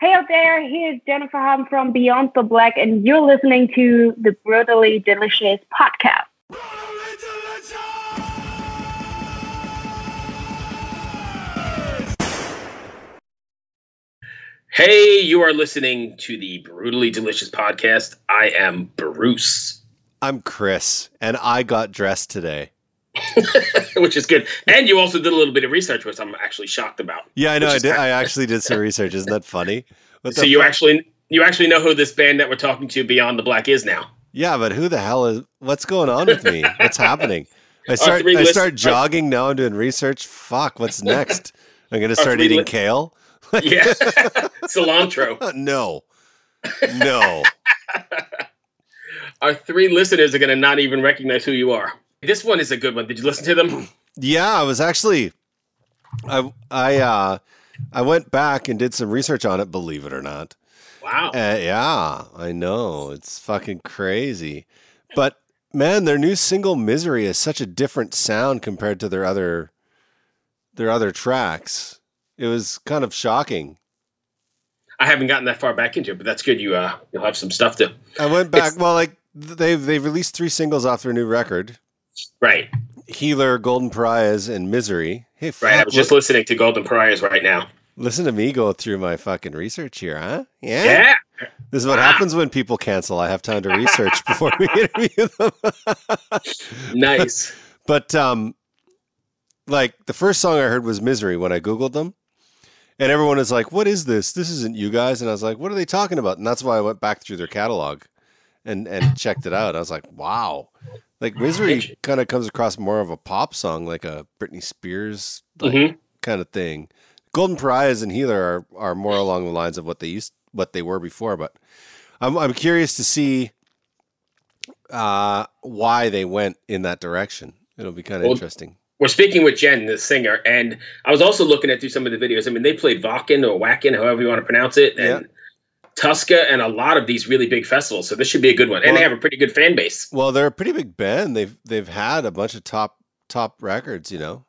Hey out there, here's Jennifer Haben from Beyond the Black, and you're listening to the Brutally Delicious podcast. Hey, you are listening to the Brutally Delicious podcast. I am Bruce. I'm Chris, and I got dressed today. Which is good. And you also did a little bit of research, which I'm actually shocked about. Yeah, I know. I actually did some research. Isn't that funny? So you actually know who this band that we're talking to, Beyond the Black, is now. Yeah, but who the hell is? What's going on with me? What's happening? I start jogging. Now I'm doing research. Fuck, what's next? I'm gonna start eating kale. Yeah, cilantro. No. Our three listeners are gonna not even recognize who you are. This one is a good one. Did you listen to them? Yeah, I was actually. I went back and did some research on it. Believe it or not. Wow. Yeah, I know. It's fucking crazy. But man, their new single "Misery" is such a different sound compared to their other tracks. It was kind of shocking. I haven't gotten that far back into it, but that's good. You'll have some stuff to. I went back. They've released 3 singles off their new record. Right. Healer, Golden Pariahs, and Misery. Hey, fuck, right. I was just listening to Golden Pariahs right now. Listen to me go through my fucking research here, huh? Yeah. This is what happens when people cancel. I have time to research before we interview them. Nice. But the first song I heard was Misery when I Googled them. And everyone is like, what is this? This isn't you guys. And I was like, what are they talking about? And that's why I went back through their catalog and checked it out. I was like, wow. Like Misery kind of comes across more of a pop song, like a Britney Spears kind of thing. Golden Pariahs and Healer are more along the lines of what they were before. But I'm curious to see why they went in that direction. It'll be kind of interesting. We're speaking with Jen, the singer, and I was also looking through some of the videos. I mean, they played Wacken or Wacken, however you want to pronounce it, and Tuska, and a lot of these really big festivals. So this should be a good one, and they have a pretty good fan base. Well, they're a pretty big band. They've had a bunch of top records, you know.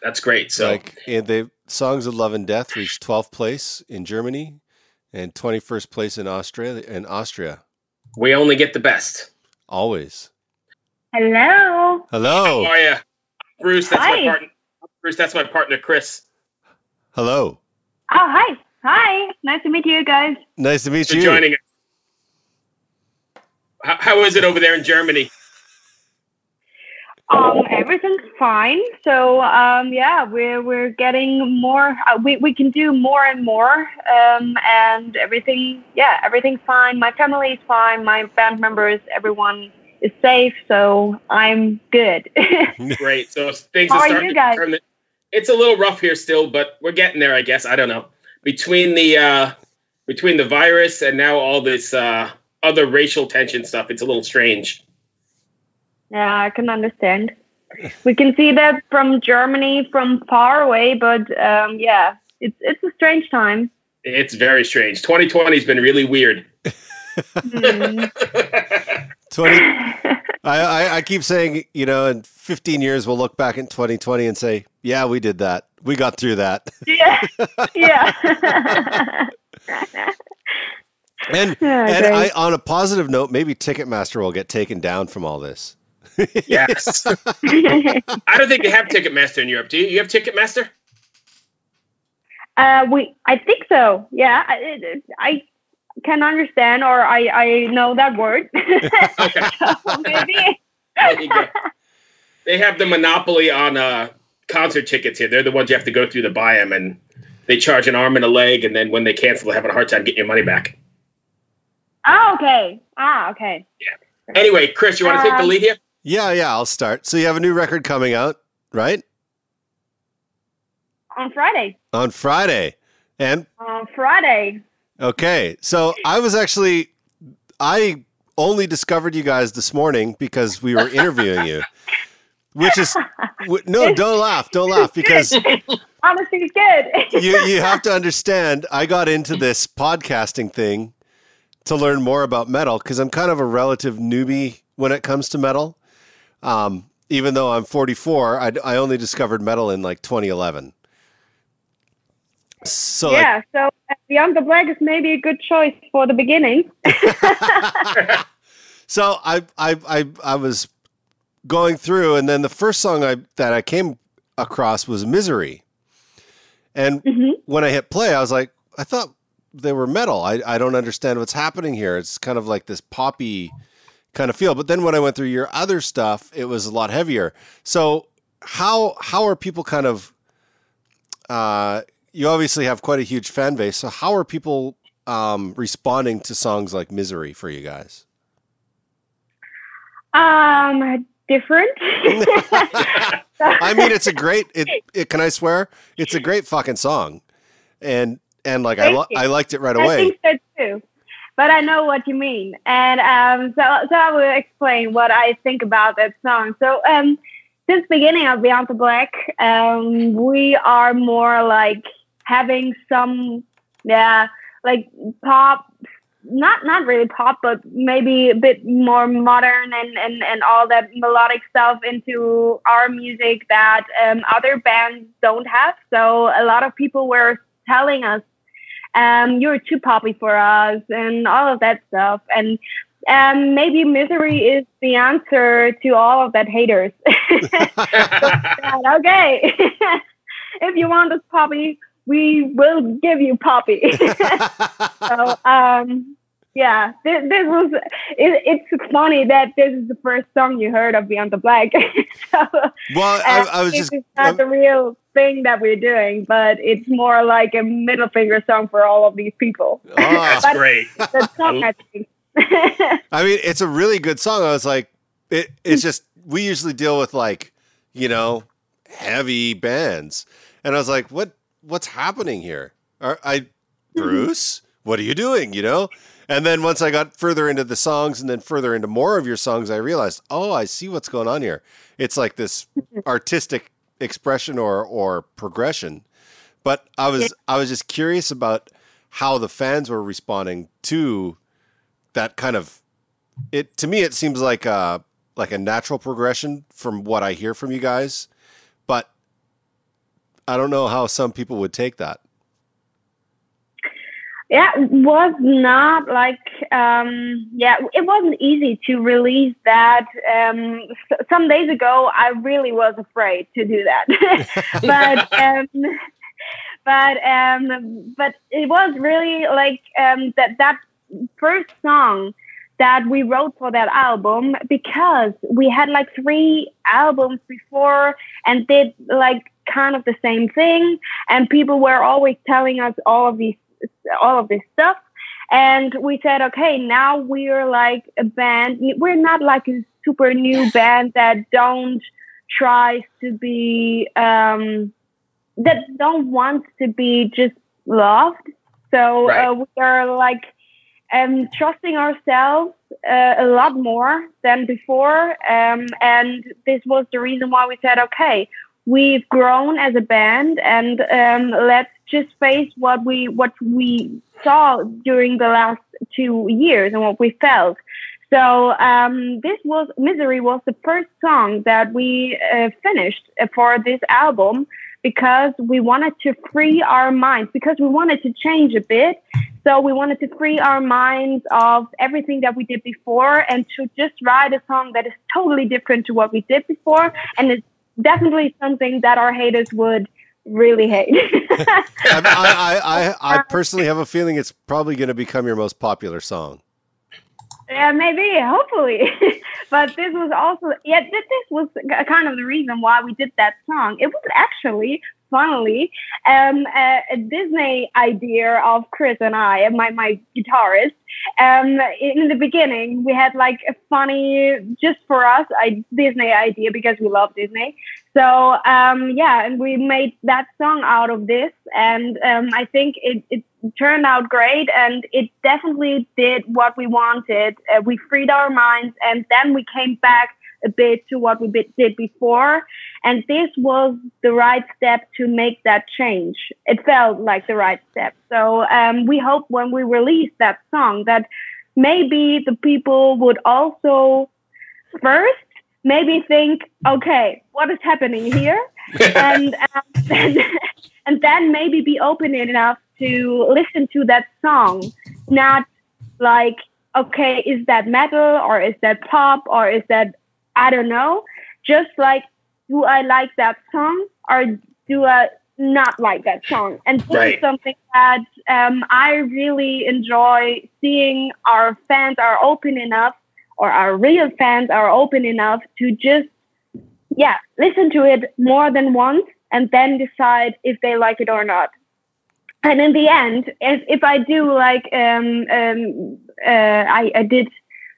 That's great. So they Songs of Love and Death reached 12th place in Germany and 21st place in Austria. We only get the best. Always. Hello. Hello. How are you? Bruce, that's my partner. Bruce, that's my partner, Chris. Hello. Oh, hi. Hi. Nice to meet you guys. Nice to meet you. For joining us. How is it over there in Germany? Everything's fine. So, we're getting more. We can do more and more. And everything's fine. My family is fine. My band members, everyone is safe, so I'm good. Great. So things are starting to turn. It's a little rough here still, but we're getting there, I guess. I don't know. Between the virus and now all this other racial tension stuff, it's a little strange. Yeah, I can understand. We can see that from Germany from far away, but it's a strange time. It's very strange. 2020 has been really weird. 20. I keep saying, in 15 years we'll look back in 2020 and say, yeah, we did that. We got through that. Yeah. And I, on a positive note, maybe Ticketmaster will get taken down from all this. Yes. I don't think they have Ticketmaster in Europe. Do you? You have Ticketmaster? I think so. Yeah. I can understand, or I know that word. Okay. So maybe. There you go. They have the monopoly on concert tickets here. They're the ones you have to go through to buy them, and they charge an arm and a leg, and then when they cancel, they're having a hard time getting your money back. Oh, okay. Okay. Yeah. Anyway, Chris, you want to take the lead here? Yeah, I'll start. So you have a new record coming out, right? On Friday. On Friday. And? On Friday. Okay. So I only discovered you guys this morning because we were interviewing you. Which is, no, don't laugh, because honestly, it's good. you have to understand, I got into this podcasting thing to learn more about metal because I'm kind of a relative newbie when it comes to metal. Even though I'm 44, I only discovered metal in like 2011. So yeah, so Beyond the Black is maybe a good choice for the beginning. So I was going through, and then the first song that I came across was Misery. And when I hit play, I was like, I thought they were metal. I don't understand what's happening here. It's kind of like this poppy kind of feel. But then when I went through your other stuff, it was a lot heavier. So how are people kind of, you obviously have quite a huge fan base. So how are people responding to songs like Misery for you guys? Different. I mean, it's a great, can I swear? It's a great fucking song. And like, I liked it right away. I think so too. But I know what you mean. And so I will explain what I think about that song. So since the beginning of Beyond the Black, we are more like having some, like pop, not really pop, but maybe a bit more modern and all that melodic stuff into our music that other bands don't have. So a lot of people were telling us, you're too poppy for us and all of that stuff. And maybe Misery is the answer to all of that haters. So, okay, if you want us poppy, we will give you poppy. So, yeah, this was, it's funny that this is the first song you heard of Beyond the Black. So, well, I was just... It's not the real thing that we're doing, but it's more like a middle finger song for all of these people. Oh, that's great. The song, I think. I mean, it's a really good song. I was like, it's just, we usually deal with like, heavy bands. And I was like, what's happening here? Bruce, what are you doing? And then once I got further into the songs and then further into more of your songs, I realized, oh, I see what's going on here. It's like this artistic expression or progression. But I was just curious about how the fans were responding to that kind of, to me, it seems like a natural progression from what I hear from you guys. But I don't know how some people would take that. Yeah, it was not like, it wasn't easy to release that. Some days ago, I really was afraid to do that. but it was really like that first song that we wrote for that album, because we had like 3 albums before and did like kind of the same thing. And people were always telling us all of this stuff, and we said, okay, now we're like a band. We're not like a super new band that don't try to be that don't want to be just loved. So we are like trusting ourselves a lot more than before, and this was the reason why we said, okay, we've grown as a band, and let's just face what we saw during the last 2 years and what we felt. So Misery was the first song that we finished for this album, because we wanted to free our minds, because we wanted to change a bit. So we wanted to free our minds of everything that we did before, and to just write a song that is totally different to what we did before. And it's definitely something that our haters would really hate. I personally have a feeling it's probably going to become your most popular song. Yeah, maybe, hopefully. But this was also, this was kind of the reason why we did that song. It was actually, funnily, a Disney idea of Chris and I, my guitarist. In the beginning, we had like a funny, just for us, Disney idea, because we love Disney. So, and we made that song out of this. And I think it turned out great, and it definitely did what we wanted. We freed our minds, and then we came back a bit to what we did before. And this was the right step to make that change. It felt like the right step. So we hope when we release that song that maybe the people would also first maybe think, okay, what is happening here? then, and then maybe be open enough to listen to that song, not like, okay, is that metal or is that pop or is that, I don't know, just like, do I like that song or do I not like that song? And this is something that I really enjoy seeing. Our fans are open enough, or our real fans are open enough to just, listen to it more than once and then decide if they like it or not. And in the end, if I do like, I did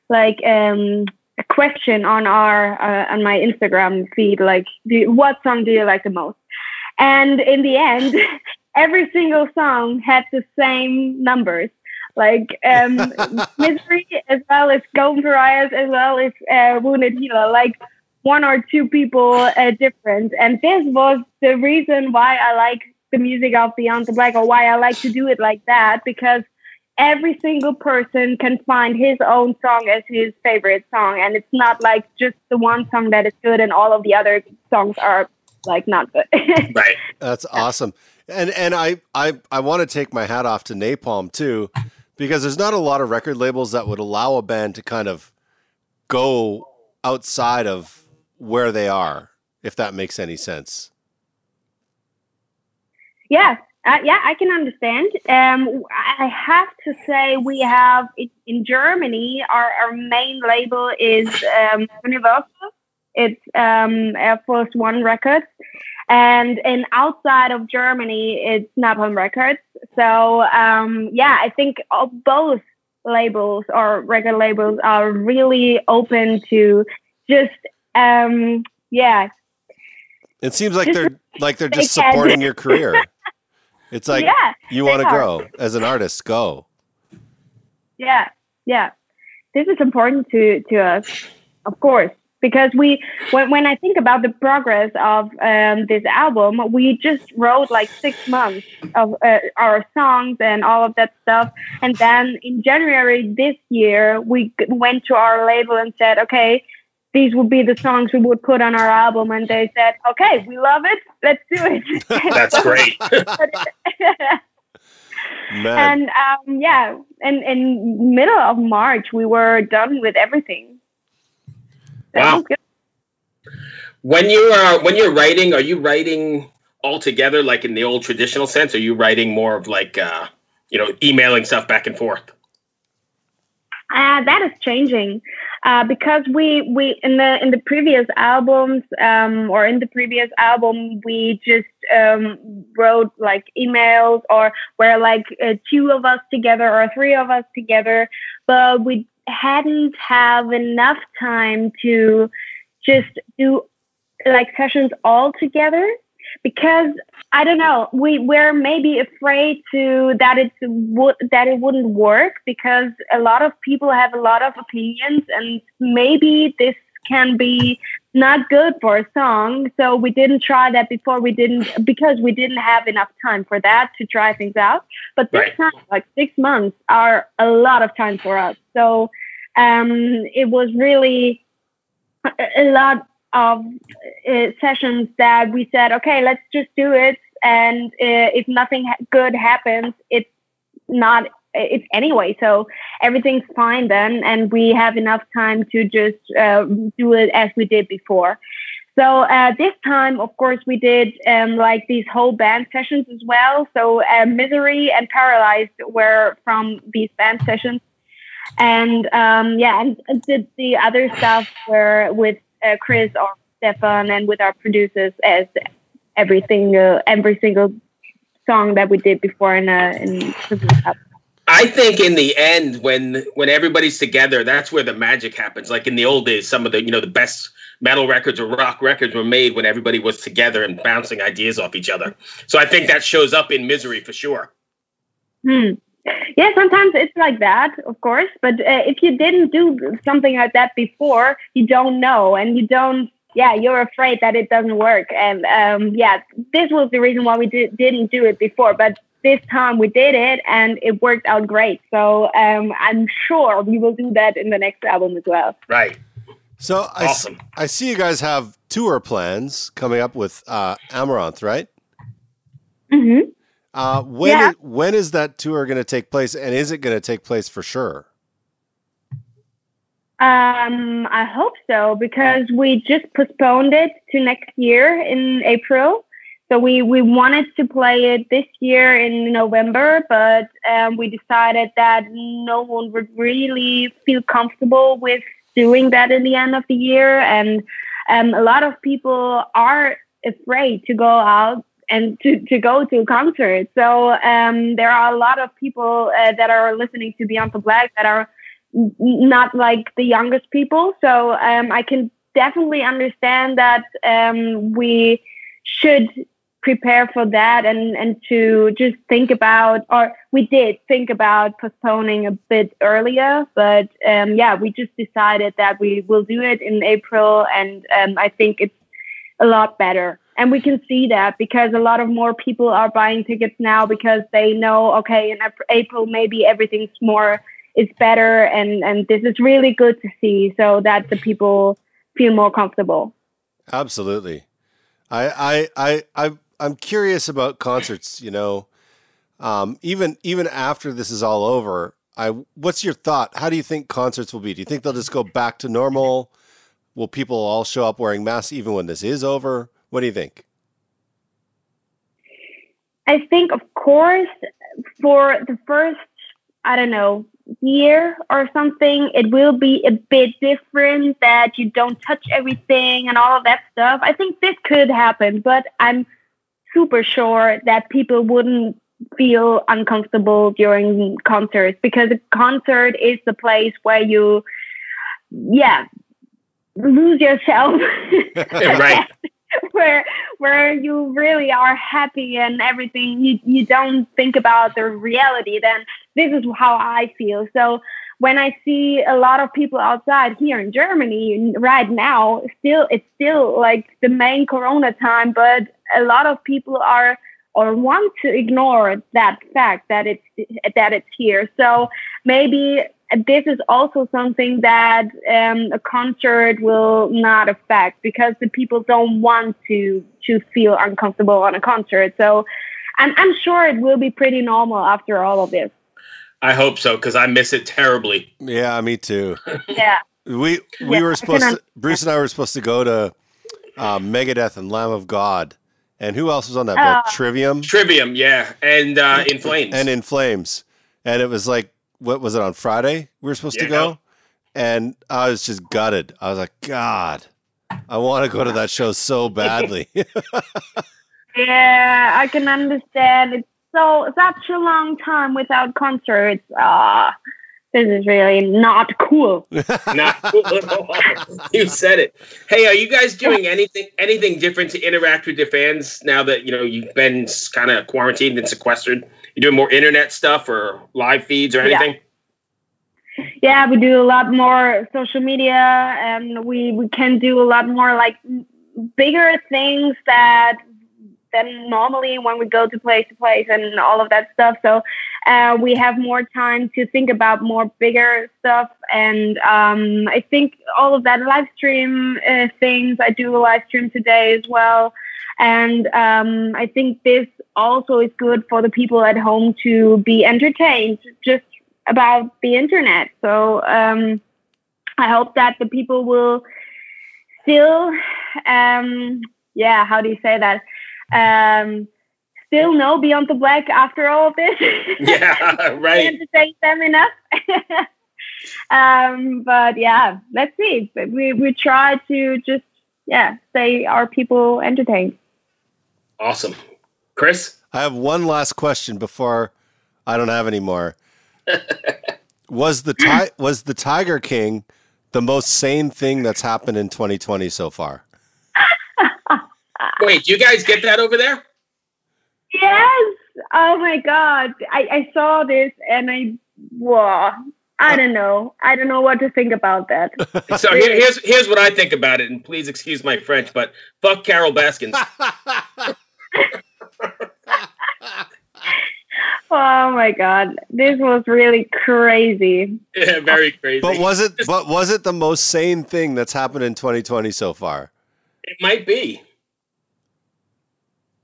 like a question on on my Instagram feed, like, what song do you like the most? And in the end, every single song had the same numbers, like Misery as well as Golden Pariahs as well as Wounded Healer, like 1 or 2 people different. And this was the reason why I like the music of Beyond the Black, or why I like to do it like that, because every single person can find his own song as his favorite song. And it's not like just the one song that is good and all of the other songs are like not good. Right. That's awesome. And I want to take my hat off to Napalm too, because there's not a lot of record labels that would allow a band to kind of go outside of where they are, if that makes any sense. Yeah, I can understand. I have to say we have in Germany, our main label is Universal. It's Air Force One Records. And outside of Germany, it's Napalm Records. So, I think both labels or record labels are really open to just, It seems like they're just supporting your career. It's like, you want to grow as an artist, go. Yeah. This is important to us, of course, because when I think about the progress of this album, we just wrote like 6 months of our songs and all of that stuff. And then in January this year, we went to our label and said, okay, these would be the songs we would put on our album. And they said, okay, we love it. Let's do it. That's great. Man. And in middle of March, we were done with everything. Wow. When you're writing, are you writing all together, like in the old traditional sense? Or are you writing more of like, emailing stuff back and forth? That is changing because we in the previous albums or in the previous album we just wrote like emails, or were like 2 of us together or 3 of us together, but we hadn't have enough time to just do like sessions all together, because I don't know, we're maybe afraid that it wouldn't work, because a lot of people have a lot of opinions and maybe this can be not good for a song. So we didn't try that before. Because we didn't have enough time for that to try things out. But this time, like 6 months are a lot of time for us. So it was really a lot of sessions that we said, okay, let's just do it. And if nothing good happens, it's anyway. So everything's fine then. And we have enough time to just do it as we did before. So this time, of course, we did like these whole band sessions as well. So Misery and Paralyzed were from these band sessions. And and the other stuff were with Chris or Stefan and with our producers as every single song that we did before in I think in the end, when everybody's together, that's where the magic happens. Like in the old days, some of the the best metal records or rock records were made when everybody was together and bouncing ideas off each other. So I think that shows up in Misery for sure. Yeah, sometimes it's like that, of course. But if you didn't do something like that before, you don't know, and you don't. Yeah, you're afraid that it doesn't work. And this was the reason why we didn't do it before. But this time we did it, and it worked out great. So I'm sure we will do that in the next album as well. Right. So awesome. I see you guys have tour plans coming up with Amaranth, right? Mm-hmm. When is that tour going to take place, and is it going to take place for sure? I hope so, because we just postponed it to next year in April. So we wanted to play it this year in November, but we decided that no one would really feel comfortable with doing that in the end of the year. And a lot of people are afraid to go out and to go to a concert. So there are a lot of people that are listening to Beyond the Black that are not like the youngest people. So I can definitely understand that we should prepare for that and to just think about, or we did think about postponing a bit earlier, but we just decided that we will do it in April, and I think it's a lot better. And we can see that because a lot of more people are buying tickets now because they know, okay, in April maybe everything's is better, and this is really good to see, so that the people feel more comfortable. Absolutely. I'm curious about concerts, even after this is all over. What's your thought? How do you think concerts will be? Do you think they'll just go back to normal? Will people all show up wearing masks even when this is over? What do you think? I think, of course, for the first, year or something, it will be a bit different, that you don't touch everything and all of that stuff. I think this could happen, but I'm super sure that people wouldn't feel uncomfortable during concerts, because a concert is the place where you lose yourself. Right. where you really are happy and everything, you don't think about the reality. Then this is how I feel. So when I see a lot of people outside here in Germany right now, it's still like the main Corona time, but a lot of people are or want to ignore that fact that it's here. So maybe this is also something that a concert will not affect, because the people don't want to feel uncomfortable on a concert. So I'm sure it will be pretty normal after all of this. I hope so, because I miss it terribly. Yeah, me too. Yeah. We were supposed to, Bruce and I were supposed to go to Megadeth and Lamb of God. And who else was on that bill? Trivium? Trivium, yeah. And In Flames. And In Flames. And it was like, what was it, on Friday we were supposed to go? And I was just gutted. I was like, God, I want to go to that show so badly. Yeah, I can understand. It's such a long time without concerts. This is really not cool. Not cool at all. You said it. Hey, are you guys doing anything different to interact with your fans now that you've been kind of quarantined and sequestered? You doing more internet stuff or live feeds or anything? Yeah, we do a lot more social media, and we can do a lot more like bigger things than normally when we go to place and all of that stuff. So we have more time to think about more bigger stuff. And I think all of that live stream things, I do a live stream today as well. And I think this also is good for the people at home to be entertained just about the internet. So I hope that the people will still, how do you say that? Still know Beyond the Black after all of this. Yeah, right. Entertain them enough. But yeah, let's see. We try to just stay our people entertained. Awesome. Chris? I have one last question before I don't have any more. Was the Tiger King the most sane thing that's happened in 2020 so far? Wait, do you guys get that over there? Yes. Oh my God. I saw this and I don't know. I don't know what to think about that. So here's what I think about it, and please excuse my French, but fuck Carol Baskins. Oh my God. This was really crazy. Yeah, very crazy. But was it the most sane thing that's happened in 2020 so far? It might be.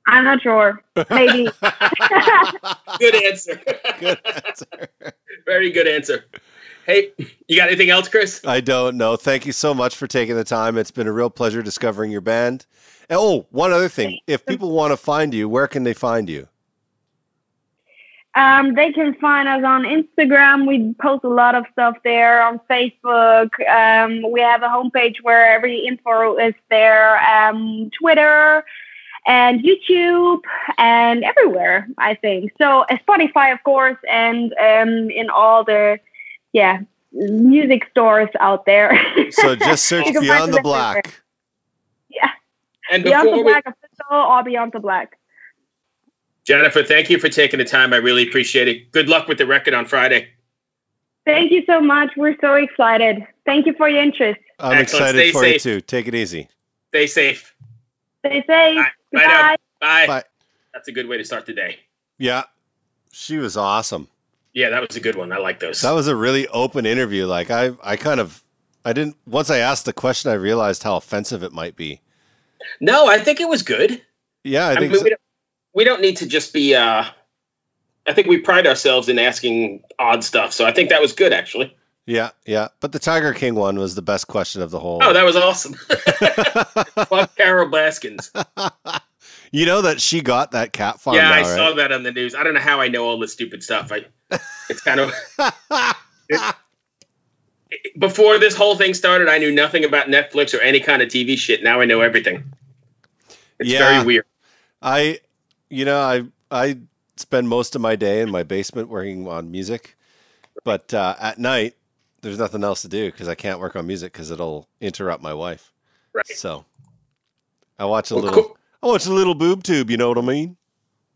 I'm not sure. Maybe. Good answer. Good answer. Very good answer. Hey, you got anything else, Chris? I don't know. Thank you so much for taking the time. It's been a real pleasure discovering your band. And, oh, one other thing. If people want to find you, where can they find you? They can find us on Instagram. We post a lot of stuff there. On Facebook. We have a homepage where every info is there. Twitter and YouTube and everywhere, I think. So Spotify, of course, and in all the music stores out there. So just search Beyond the Black. Everywhere. Yeah. And Beyond the Black official or Beyond the Black. Jennifer, thank you for taking the time. I really appreciate it. Good luck with the record on Friday. Thank you so much. We're so excited. Thank you for your interest. I'm excited for you too. Take it easy. Stay safe. Stay safe. Bye. Bye. Bye. That's a good way to start the day. Yeah. She was awesome. Yeah, that was a good one. I like those. That was a really open interview. Like I didn't, once I asked the question, I realized how offensive it might be. No, I think it was good. Yeah, I think mean, we don't need to just be, I think we pride ourselves in asking odd stuff. So I think that was good, actually. Yeah. But the Tiger King one was the best question of the whole. Oh, that was awesome. Love Carol Baskins. You know that she got that cat farm. Yeah, now, I right? saw that on the news. I don't know how I know all this stupid stuff. It's kind of before this whole thing started, I knew nothing about Netflix or any kind of TV shit. Now I know everything. It's very weird. I spend most of my day in my basement working on music, but at night there's nothing else to do because I can't work on music because it'll interrupt my wife. Right. So I watch a little. Cool. I watch a little boob tube. You know what I mean?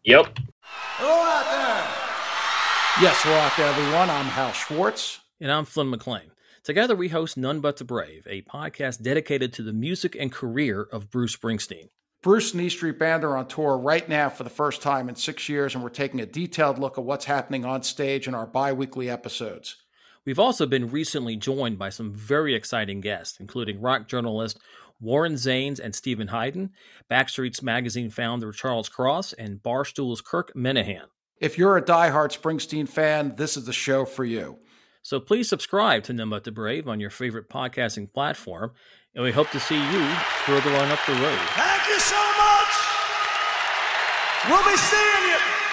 Yep. Hello out there. Yes, hello out there, everyone. I'm Hal Schwartz. And I'm Flynn McLean. Together we host None But the Brave, a podcast dedicated to the music and career of Bruce Springsteen. Bruce and E Street Band are on tour right now for the first time in 6 years, and we're taking a detailed look at what's happening on stage in our bi-weekly episodes. We've also been recently joined by some very exciting guests, including rock journalist Warren Zanes and Stephen Hayden, Backstreet's Magazine founder Charles Cross, and Barstool's Kirk Minahan. If you're a diehard Springsteen fan, this is the show for you. So please subscribe to None But the Brave on your favorite podcasting platform, and we hope to see you further on up the road. Thank you so much. We'll be seeing you.